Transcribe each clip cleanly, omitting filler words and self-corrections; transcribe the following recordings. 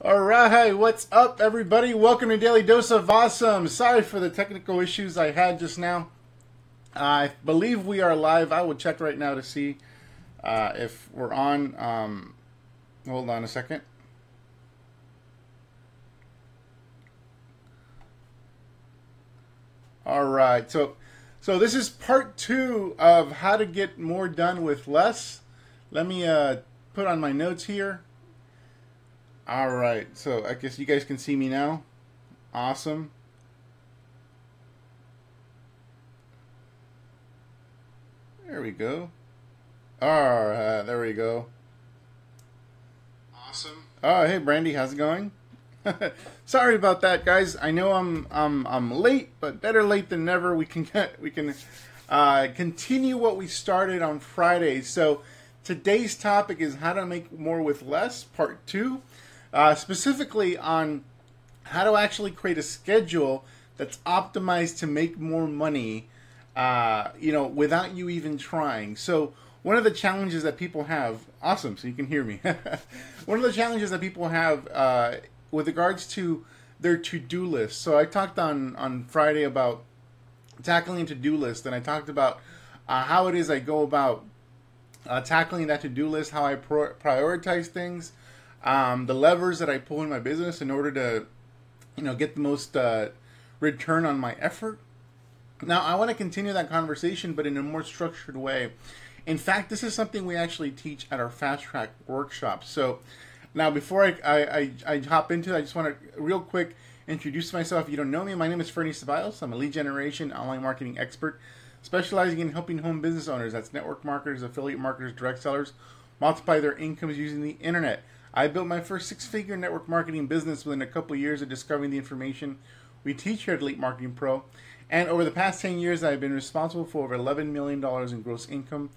All right, what's up, everybody? Welcome to Daily Dose of Awesome. Sorry for the technical issues I had just now. I believe we are live. I will check right now to see if we're on. Hold on a second. All right, so this is part 2 of how to get more done with less. Let me put on my notes here. All right, so I guess you guys can see me now. Awesome. There we go. All right, there we go. Awesome. Oh, hey Brandy, how's it going? Sorry about that, guys. I know I'm late, but better late than never. We can continue what we started on Friday. So today's topic is how to make more with less, part 2. Specifically on how to actually create a schedule that's optimized to make more money, without you even trying. So one of the challenges that people have, awesome, so you can hear me. One of the challenges that people have with regards to their to-do list. So I talked on Friday about tackling a to-do list, and I talked about how it is I go about tackling that to-do list, how I prioritize things, the levers that I pull in my business in order to, get the most return on my effort. Now, I want to continue that conversation, but in a more structured way. In fact, this is something we actually teach at our Fast Track workshop. So now, before I hop into it, I just want to real quick introduce myself. If you don't know me, my name is Fernie Ceballos. I'm a lead generation online marketing expert specializing in helping home business owners, that's network marketers, affiliate marketers, direct sellers, multiply their incomes using the internet. I built my first 6-figure network marketing business within a couple of years of discovering the information we teach here at Elite Marketing Pro. And over the past 10 years, I've been responsible for over $11 million in gross income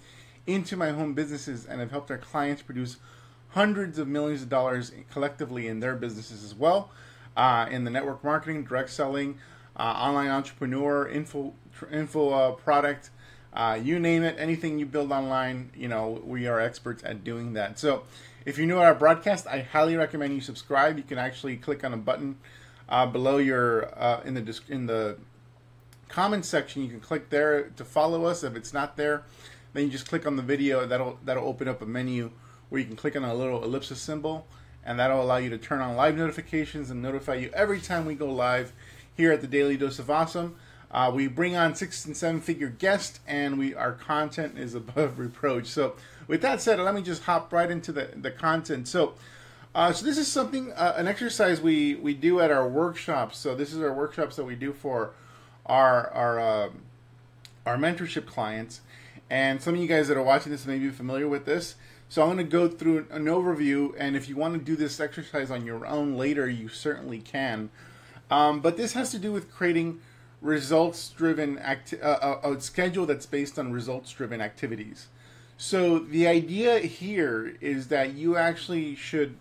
into my home businesses, and have helped our clients produce hundreds of millions of dollars collectively in their businesses as well, in the network marketing, direct selling, online entrepreneur, info product, you name it, anything you build online, we are experts at doing that. So if you're new at our broadcast, I highly recommend you subscribe. You can actually click on a button below your in the comment section. You can click there to follow us. If it's not there, then you just click on the video. That'll open up a menu where you can click on a little ellipsis symbol, and that'll allow you to turn on live notifications and notify you every time we go live here at the Daily Dose of Awesome. We bring on 6- and 7-figure guests, and our content is above reproach. So with that said, let me just hop right into the content. So this is something, an exercise we do at our workshops. So this is our workshops that we do for our mentorship clients. And some of you guys that are watching this may be familiar with this. So I'm going to go through an overview, and if you want to do this exercise on your own later, you certainly can. But this has to do with creating results-driven a schedule that's based on results-driven activities. So the idea here is that you actually should,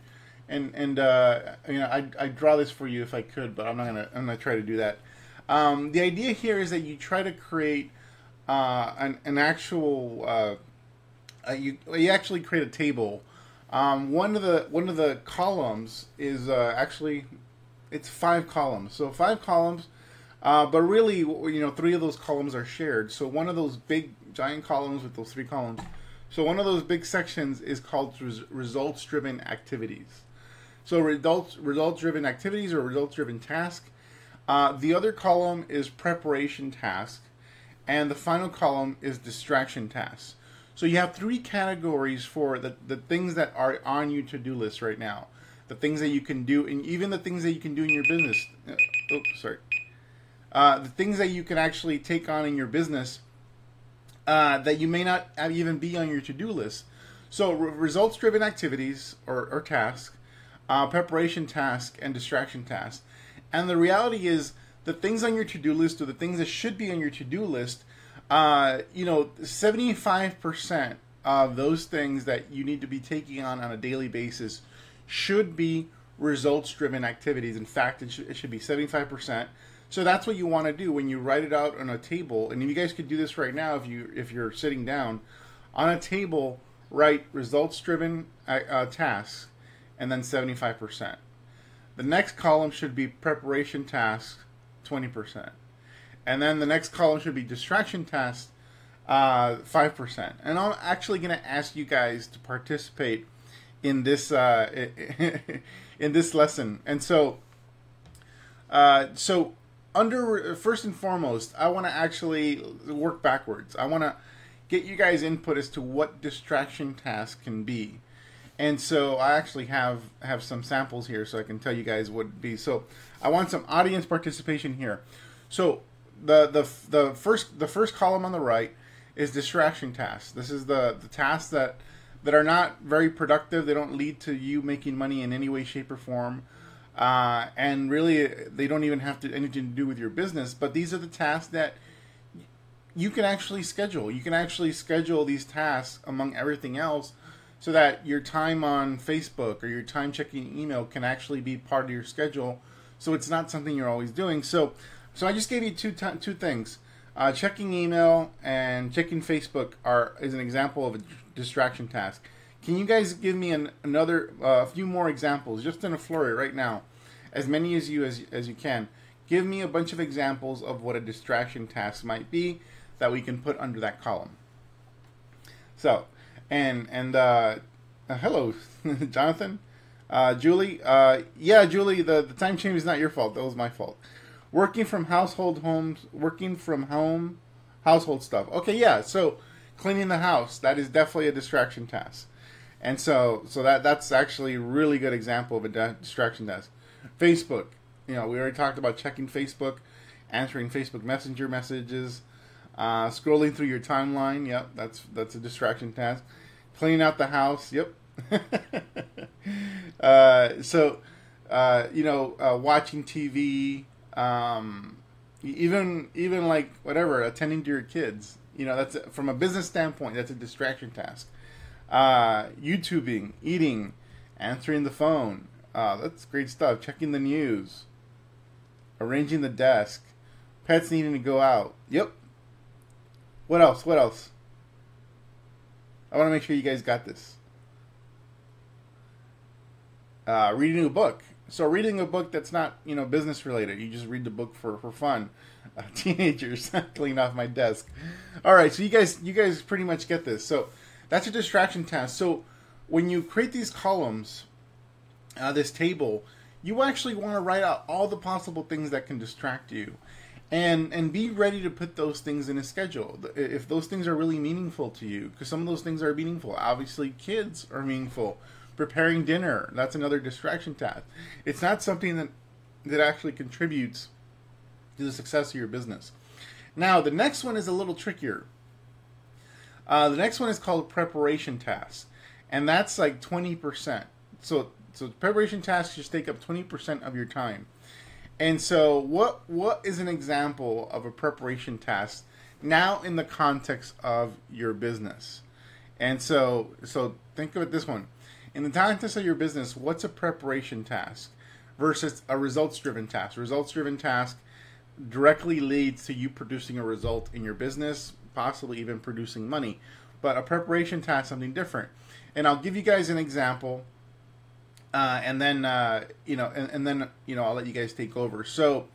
I'd draw this for you if I could, but I'm not gonna try to do that. The idea here is that you try to create an actual you actually create a table. One of the columns is actually, it's 5 columns. So 5 columns, but really, 3 of those columns are shared. So one of those big giant columns with those 3 columns. So one of those big sections is called results-driven activities. So results-driven activities or results-driven task. The other column is preparation task, and the final column is distraction tasks. So you have 3 categories for the things that are on your to-do list right now. The things that you can do, and even the things that you can do in your business. The things that you can actually take on in your business that you may not even be on your to-do list. So results-driven activities or tasks, preparation task, and distraction task. And the reality is the things on your to-do list, or the things that should be on your to-do list, 75% of those things that you need to be taking on a daily basis should be results-driven activities. In fact, it should be 75%. So that's what you want to do when you write it out on a table. And you guys could do this right now if you're sitting down on a table. Write results-driven tasks, and then 75%. The next column should be preparation tasks, 20%. And then the next column should be distraction tasks, 5%. And I'm actually going to ask you guys to participate in this in this lesson. And so, under first and foremost, I want to actually work backwards. I want to get you guys input as to what distraction tasks can be. And so I actually have some samples here so I can tell you guys what it'd be. So I want some audience participation here. So the first column on the right is distraction tasks. This is the tasks that are not very productive. They don't lead to you making money in any way, shape, or form. And really, they don't even have anything to do with your business. But these are the tasks that you can actually schedule. You can actually schedule these tasks among everything else so that your time on Facebook or your time checking email can actually be part of your schedule. So it's not something you're always doing. So I just gave you two things. Checking email and checking Facebook is an example of a distraction task. Can you guys give me a few more examples, just in a flurry right now, as many as you can? Give me a bunch of examples of what a distraction task might be that we can put under that column. So, and hello, Jonathan, Julie. Yeah, Julie, the time change is not your fault. That was my fault. Working from household household stuff. Okay, yeah. So cleaning the house, that is definitely a distraction task. And so that's actually a really good example of a distraction task. Facebook, we already talked about checking Facebook, answering Facebook Messenger messages, scrolling through your timeline. Yep, that's a distraction task. Cleaning out the house. Yep. Watching TV. Even like whatever, attending to your kids. That's from a business standpoint. That's a distraction task. YouTubing, eating, answering the phone. That's great stuff. Checking the news, arranging the desk, pets needing to go out. Yep. What else? I want to make sure you guys got this. Reading a book. So reading a book that's not, business related. You just read the book for fun. Teenagers, clean off my desk. All right, so you guys pretty much get this. So that's a distraction task. So when you create these columns, this table, you actually want to write out all the possible things that can distract you. And be ready to put those things in a schedule. If those things are really meaningful to you, because some of those things are meaningful. Obviously, kids are meaningful. Preparing dinner, that's another distraction task. It's not something that actually contributes to the success of your business. Now, the next one is a little trickier. The next one is called preparation tasks, and that's like 20%. So preparation tasks just take up 20% of your time. And so what is an example of a preparation task now in the context of your business? And so think of it this one. In the context of your business, what's a preparation task versus a results-driven task? Results-driven task directly leads to you producing a result in your business, possibly even producing money. But a preparation task is something different. And I'll give you guys an example, and then I'll let you guys take over. So,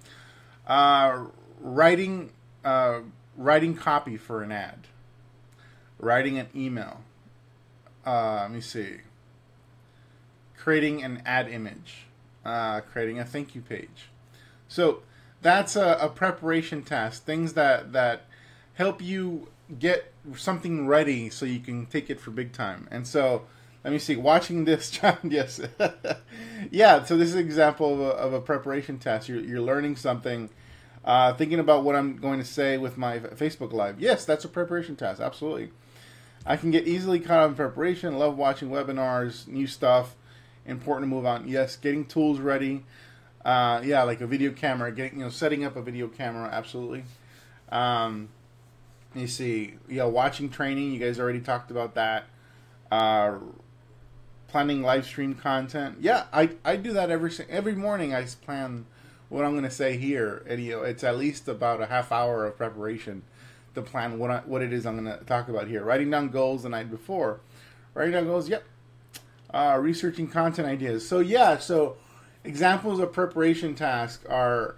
writing copy for an ad, writing an email. Let me see. Creating an ad image, creating a thank you page. So that's a preparation task. Things that help you get something ready so you can take it for big time. And so let me see. Watching this, John. Yes, yeah. So this is an example of a preparation task. You're learning something, thinking about what I'm going to say with my Facebook Live. Yes, that's a preparation task. Absolutely. I can get easily caught up in preparation. Love watching webinars, new stuff. Important to move on. Yes, getting tools ready. Like a video camera. Setting up a video camera. Absolutely. You see, watching training. You guys already talked about that. Planning live stream content. Yeah, I do that every morning. I plan what I'm going to say here. And, it's at least about a half hour of preparation to plan what it is I'm going to talk about here. Writing down goals the night before. Writing down goals. Yep. Researching content ideas. So examples of preparation tasks are,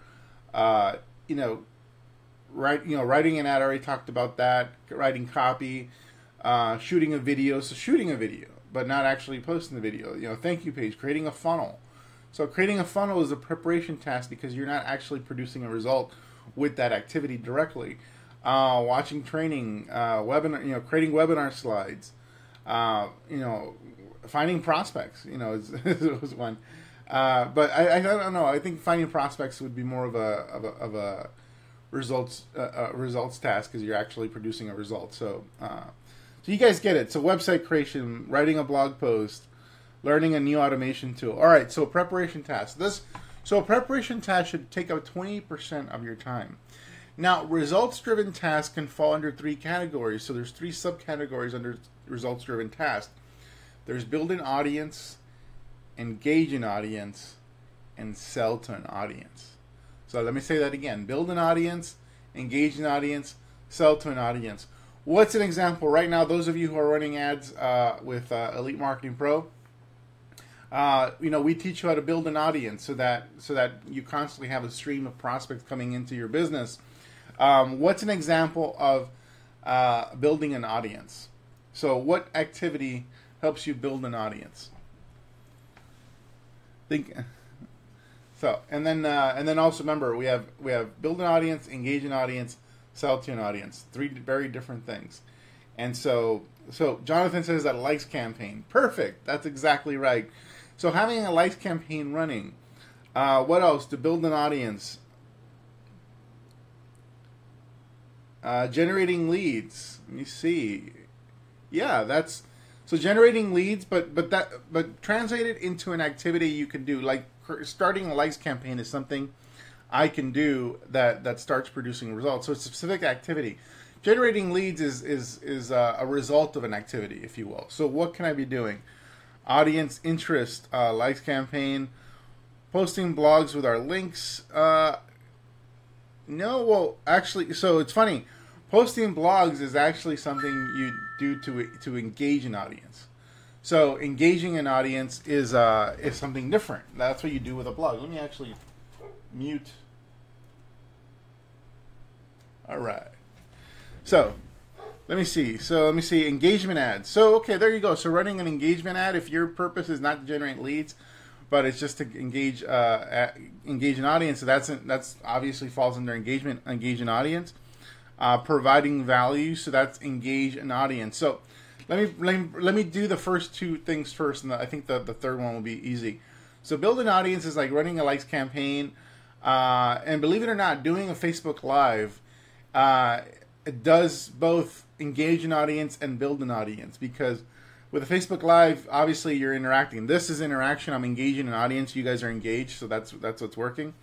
you know, writing an ad. I already talked about that. Writing copy, shooting a video. So shooting a video, but not actually posting the video. You know, thank you page, creating a funnel. So creating a funnel is a preparation task because you're not actually producing a result with that activity directly. Watching training, webinar, you know, creating webinar slides, you know, finding prospects, you know, was one. But I don't know. I think finding prospects would be more of a results task because you're actually producing a result. So so you guys get it. So website creation, writing a blog post, learning a new automation tool. All right. So preparation task. So a preparation task should take up 20% of your time. Now, results-driven tasks can fall under 3 categories. So there's 3 subcategories under results-driven tasks. There's build an audience, engage an audience, and sell to an audience. So let me say that again. Build an audience, engage an audience, sell to an audience. What's an example? Right now, those of you who are running ads with Elite Marketing Pro, you know, we teach you how to build an audience so that you constantly have a stream of prospects coming into your business. What's an example of building an audience? So what activity helps you build an audience? Think. So and then also remember we have build an audience, engage an audience, sell to an audience. 3 very different things. And so Jonathan says that a likes campaign. Perfect. That's exactly right. So having a likes campaign running. What else? To build an audience. Generating leads. Let me see. Yeah, that's so generating leads, but translate it into an activity you can do. Like starting a likes campaign is something I can do that starts producing results. So it's a specific activity. Generating leads is a result of an activity, if you will. So what can I be doing? Audience interest, likes campaign, posting blogs with our links. No, well, actually, so it's funny. Posting blogs is actually something you do to engage an audience. So engaging an audience is something different. That's what you do with a blog. Let me actually mute. All right. So let me see. Engagement ads. So okay, there you go. So running an engagement ad, if your purpose is not to generate leads, but it's just to engage an audience. So that's obviously falls under engage an audience. Providing value, so that's engage an audience. So let me do the first 2 things first, and I think the third one will be easy. So build an audience is like running a likes campaign, and believe it or not, doing a Facebook Live, it does both engage an audience and build an audience, because with a Facebook Live, obviously you're interacting. This is interaction. I'm engaging an audience. You guys are engaged, so that's what's working.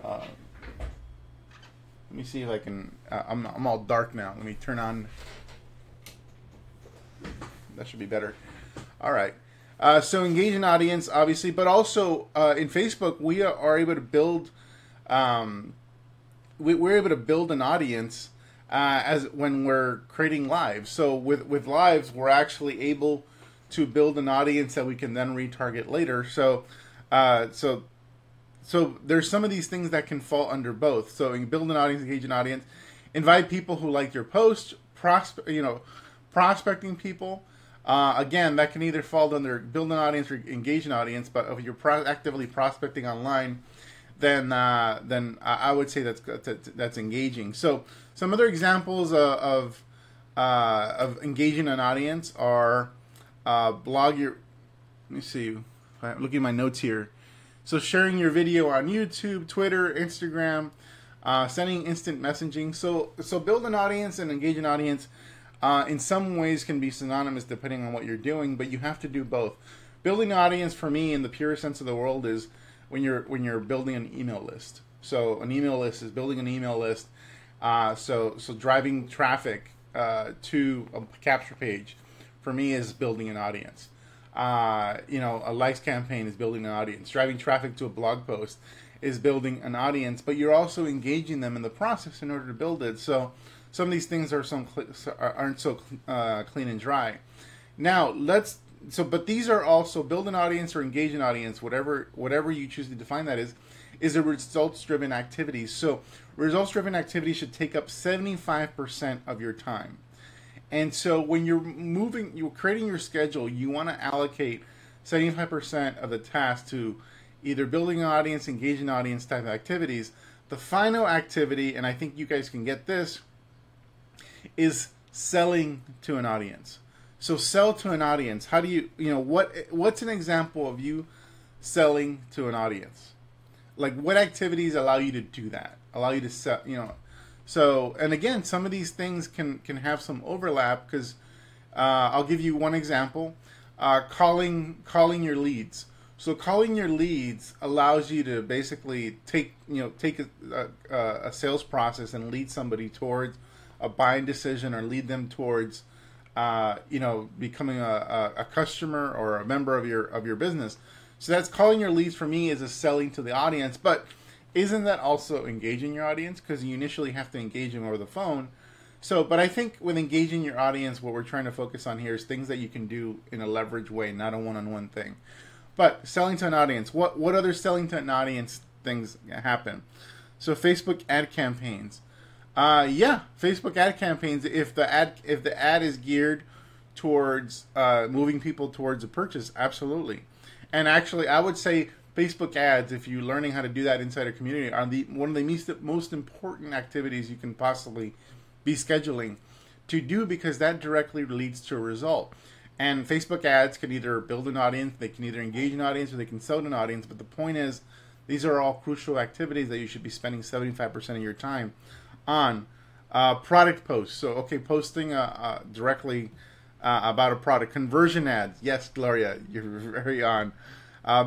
Let me see if I can. I'm all dark now. Let me turn on. That should be better. All right. So engage an audience, obviously, but also in Facebook, we are able to build. We're able to build an audience as when we're creating lives. So with lives, we're actually able to build an audience that we can then retarget later. So there's some of these things that can fall under both. So you build an audience, engage an audience, invite people who like your post, prospecting people. Again, that can either fall under build an audience or engage an audience. But if you're actively prospecting online, then I would say that's engaging. So some other examples of engaging an audience are blog your. Let me see. I'm looking at my notes here. So sharing your video on YouTube, Twitter, Instagram, sending instant messaging. So build an audience and engage an audience in some ways can be synonymous depending on what you're doing, but you have to do both. Building an audience for me in the pure sense of the world is when you're building an email list. So an email list is building an email list. So driving traffic to a capture page for me is building an audience. A likes campaign is building an audience. Driving traffic to a blog post is building an audience, but you're also engaging them in the process in order to build it. So some of these things aren't so clean and dry. Now let's but these are also build an audience or engage an audience, whatever you choose to define that is a results driven activity. So results driven activity should take up 75% of your time. And so when you're creating your schedule, you want to allocate 75% of the task to either building an audience, engaging an audience type of activities. The final activity, and I think you guys can get this, is selling to an audience. So sell to an audience. How do what's an example of you selling to an audience? Like, what activities allow you to do that? Allow you to sell, So, and again, some of these things can have some overlap, because I'll give you one example. Calling your leads. So calling your leads allows you to basically take a sales process and lead somebody towards a buying decision, or lead them towards becoming a customer or a member of your business. So that's calling your leads. For me, is a selling to the audience. But isn't that also engaging your audience? Because you initially have to engage them over the phone. So, but I think with engaging your audience, what we're trying to focus on here is things that you can do in a leverage way, not a one-on-one thing. But selling to an audience, what other selling to an audience things happen? So Facebook ad campaigns. Facebook ad campaigns. If the ad is geared towards moving people towards a purchase, absolutely. And actually, I would say Facebook ads, if you're learning how to do that inside a community, are one of the most important activities you can possibly be scheduling to do, because that directly leads to a result. And Facebook ads can either build an audience, they can either engage an audience, or they can sell to an audience. But the point is, these are all crucial activities that you should be spending 75% of your time on. Product posts. So, posting directly about a product. Conversion ads. Yes, Gloria, you're very on.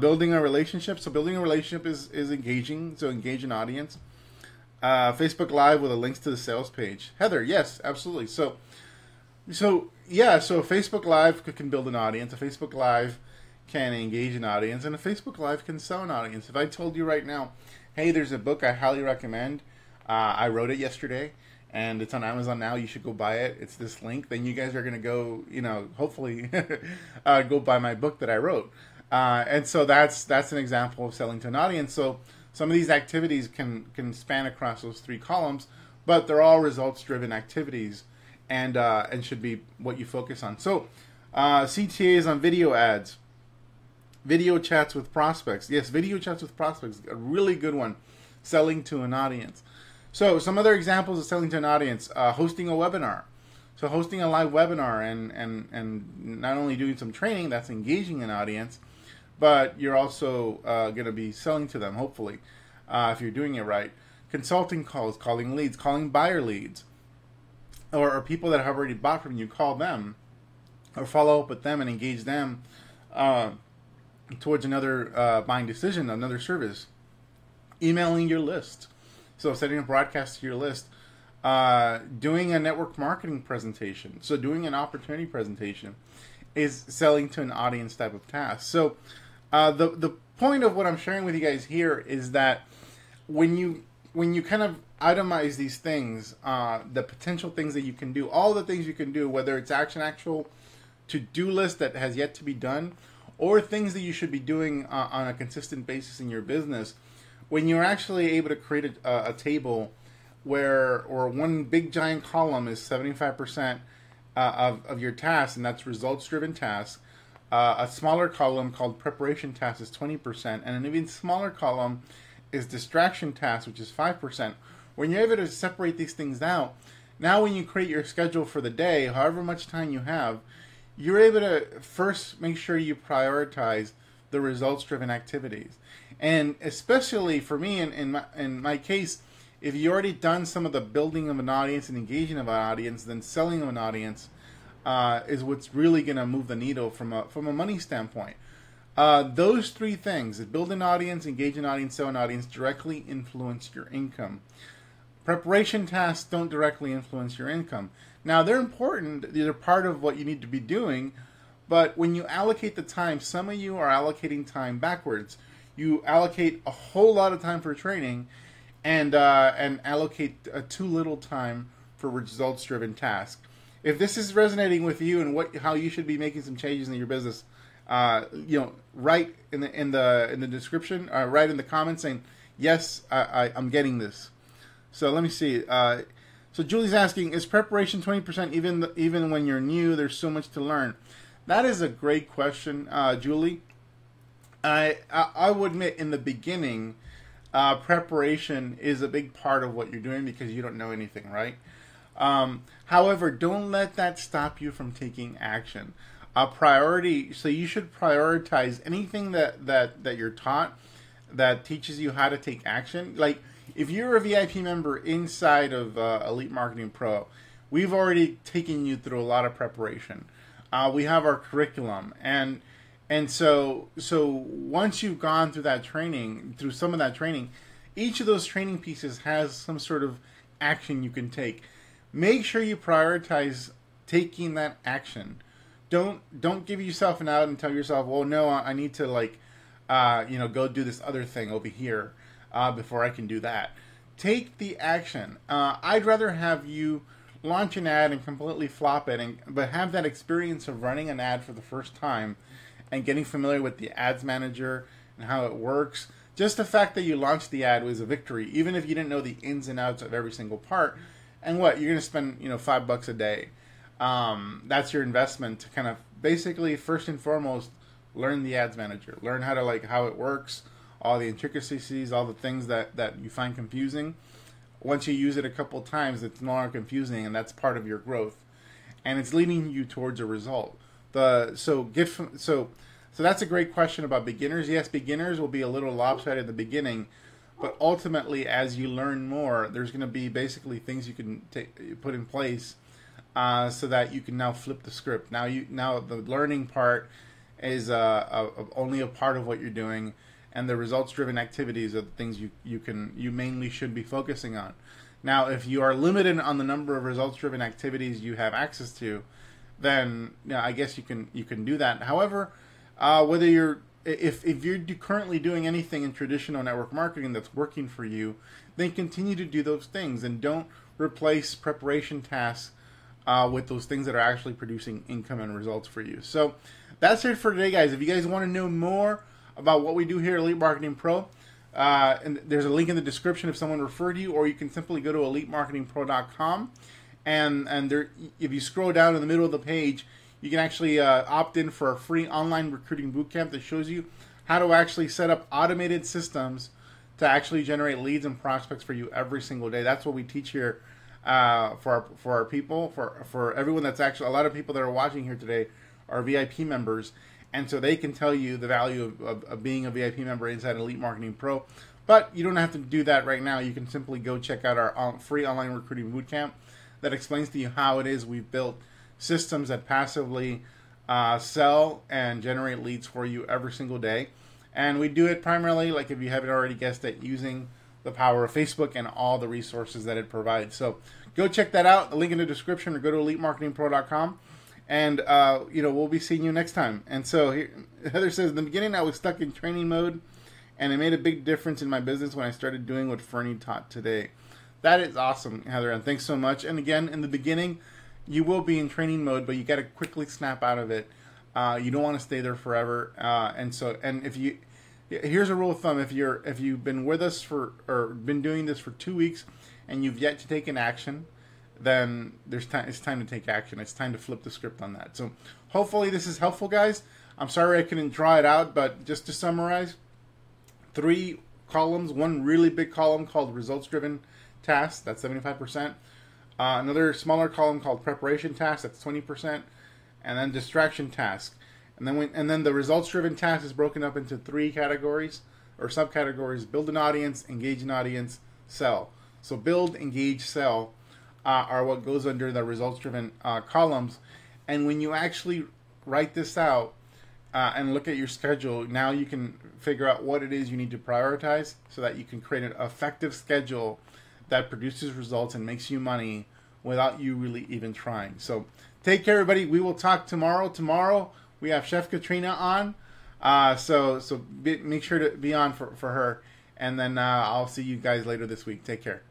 Building a relationship. So building a relationship is engaging. So engage an audience. Facebook Live with the links to the sales page. Heather, yes, absolutely. So Facebook Live can build an audience. A Facebook Live can engage an audience, and a Facebook Live can sell an audience. If I told you right now, hey, there's a book I highly recommend. I wrote it yesterday, and it's on Amazon now. You should go buy it. It's this link. Then you guys are going to go, hopefully go buy my book that I wrote. And so that's an example of selling to an audience. So some of these activities can span across those three columns, but they're all results-driven activities, and should be what you focus on. So CTAs on video ads, video chats with prospects. Yes, video chats with prospects, a really good one. Selling to an audience. So some other examples of selling to an audience: hosting a webinar. So hosting a live webinar and not only doing some training, that's engaging an audience, but you're also going to be selling to them, hopefully, if you're doing it right. Consulting calls, calling leads, calling buyer leads, or people that have already bought from you, call them, or follow up with them and engage them towards another buying decision, another service. Emailing your list. So setting a broadcast to your list. Doing a network marketing presentation. So doing an opportunity presentation is selling to an audience type of task. So the point of what I'm sharing with you guys here is that when you kind of itemize these things, the potential things that you can do, all the things you can do, whether it's actual to-do list that has yet to be done, or things that you should be doing on a consistent basis in your business, when you're actually able to create a table or one big giant column is 75% of your tasks, and that's results-driven tasks. A smaller column called preparation tasks is 20%, and an even smaller column is distraction tasks, which is 5%. When you're able to separate these things out, now when you create your schedule for the day, however much time you have, you're able to first make sure you prioritize the results-driven activities. And especially for me, in my case, if you already done some of the building of an audience and engaging of an audience, then selling of an audience is what's really going to move the needle from a money standpoint. Those three things: build an audience, engage an audience, sell an audience, directly influence your income. Preparation tasks don't directly influence your income. Now, they're important. They're part of what you need to be doing. But when you allocate the time, some of you are allocating time backwards. You allocate a whole lot of time for training and allocate too little time for results-driven tasks. if this is resonating with you and how you should be making some changes in your business, write in the description, write in the comments saying, yes, I'm getting this. So let me see. So Julie's asking, is preparation 20% even when you're new? There's so much to learn. That is a great question, Julie. I would admit in the beginning, preparation is a big part of what you're doing because you don't know anything, right? However, don't let that stop you from taking action. So you should prioritize anything that you're taught that teaches you how to take action. Like if you're a VIP member inside of Elite Marketing Pro, we've already taken you through a lot of preparation. We have our curriculum, and so once you've gone through some of that training, each of those training pieces has some sort of action you can take. Make sure you prioritize taking that action. Don't give yourself an out and tell yourself, well, no, I need to go do this other thing over here before I can do that. Take the action. I'd rather have you launch an ad and completely flop it, but have that experience of running an ad for the first time and getting familiar with the ads manager and how it works. Just the fact that you launched the ad was a victory, even if you didn't know the ins and outs of every single part. And you're going to spend $5 a day. That's your investment to kind of basically first and foremost learn the ads manager, learn how to how it works, all the intricacies, all the things that you find confusing. Once you use it a couple times, it's no longer confusing, and that's part of your growth, and it's leading you towards a result. So that's a great question about beginners. Yes, beginners will be a little lopsided at the beginning, but ultimately, as you learn more, there's going to be basically things you can put in place so that you can now flip the script. Now the learning part is only a part of what you're doing, and the results-driven activities are the things you mainly should be focusing on. Now, if you are limited on the number of results-driven activities you have access to, then I guess you can do that. However, if you're currently doing anything in traditional network marketing that's working for you, then continue to do those things and don't replace preparation tasks with those things that are actually producing income and results for you. So that's it for today, guys. If you guys want to know more about what we do here at Elite Marketing Pro, and there's a link in the description if someone referred you, or you can simply go to elitemarketingpro.com, and there, if you scroll down in the middle of the page, you can actually opt in for a free online recruiting bootcamp that shows you how to actually set up automated systems to actually generate leads and prospects for you every single day. That's what we teach here for our people, for everyone that's actually, a lot of people that are watching here today are VIP members, and so they can tell you the value of being a VIP member inside Elite Marketing Pro. But you don't have to do that right now. You can simply go check out our free online recruiting bootcamp that explains to you how it is we've built systems that passively sell and generate leads for you every single day. And we do it primarily, like if you haven't already guessed it, using the power of Facebook and all the resources that it provides. So go check that out. The link in the description, or go to elitemarketingpro.com. And, we'll be seeing you next time. And so here, Heather says, in the beginning I was stuck in training mode, and it made a big difference in my business when I started doing what Fernie taught today. That is awesome, Heather, and thanks so much. And again, in the beginning, you will be in training mode, but you got to quickly snap out of it. You don't want to stay there forever. Here's a rule of thumb: if you've been with us or been doing this for 2 weeks, and you've yet to take an action, then it's time to take action. It's time to flip the script on that. So hopefully this is helpful, guys. I'm sorry I couldn't draw it out, but just to summarize, 3 columns: one really big column called results-driven tasks, that's 75%. Another smaller column called preparation tasks, that's 20%, and then distraction tasks. And then the results-driven task is broken up into 3 categories or subcategories: build an audience, engage an audience, sell. So build, engage, sell are what goes under the results-driven columns. And when you actually write this out and look at your schedule, now you can figure out what it is you need to prioritize so that you can create an effective schedule that produces results and makes you money without you really even trying. So take care, everybody. We will talk tomorrow. Tomorrow we have Chef Katrina on, make sure to be on for her. And then I'll see you guys later this week. Take care.